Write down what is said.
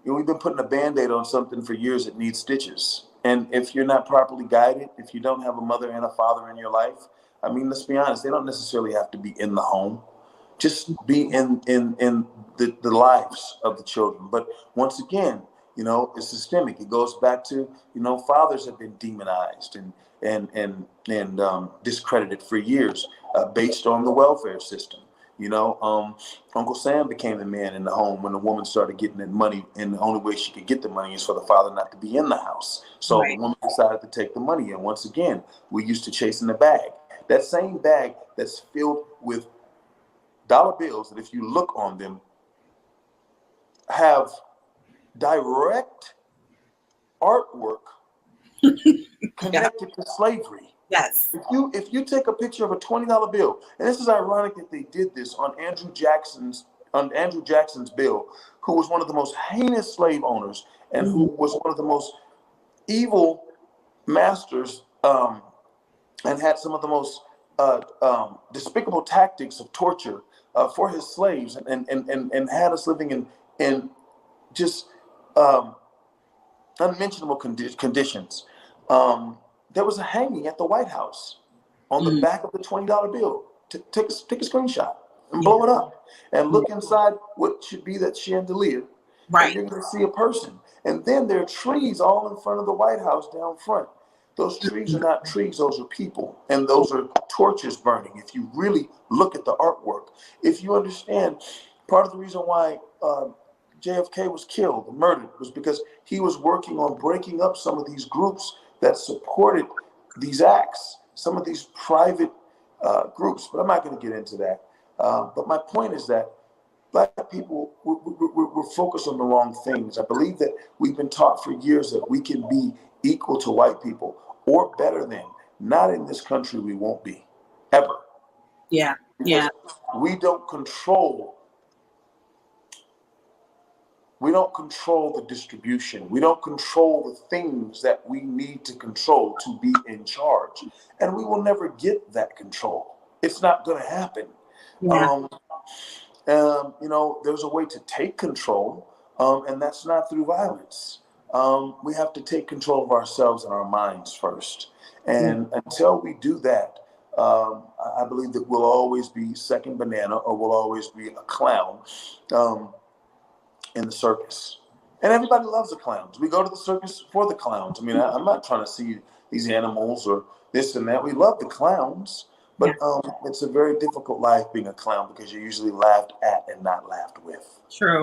we've been putting a Band-Aid on something for years that needs stitches. And if you're not properly guided, if you don't have a mother and a father in your life, I mean, let's be honest, they don't necessarily have to be in the home. Just be in the lives of the children. But once again, it's systemic. It goes back to, fathers have been demonized and discredited for years based on the welfare system. Uncle Sam became the man in the home when the woman started getting that money, and the only way she could get the money is for the father not to be in the house. So the woman decided to take the money. And once again, we used to chasing the bag. That same bag that's filled with dollar bills that, if you look on them, have direct artwork connected to slavery. Yes. If you take a picture of a $20 bill, and this is ironic that they did this on Andrew Jackson's bill, who was one of the most heinous slave owners and who was one of the most evil masters, and had some of the most despicable tactics of torture for his slaves, and had us living in just unmentionable conditions. There was a hanging at the White House on the back of the $20 bill. Take a screenshot and blow it up and look inside what should be that chandelier. Right. And you're going to see a person. And then there are trees all in front of the White House down front. Those trees are not trees, those are people. And those are torches burning. If you really look at the artwork, if you understand, part of the reason why JFK was killed, murdered, was because he was working on breaking up some of these groups that supported these acts, some of these private groups. But I'm not going to get into that. But my point is that Black people, we're focused on the wrong things. I believe that we've been taught for years that we can be equal to white people or better than. Not in this country, we won't be, ever. Yeah, because we don't control the distribution. We don't control the things that we need to control to be in charge. And we will never get that control. It's not going to happen. Yeah. There's a way to take control, and that's not through violence. We have to take control of ourselves and our minds first. And until we do that, I believe that we'll always be second banana, or we'll always be a clown in the circus. And everybody loves the clowns. We go to the circus for the clowns. I mean, I'm not trying to see these animals or this and that. We love the clowns, but it's a very difficult life being a clown because you're usually laughed at and not laughed with. True.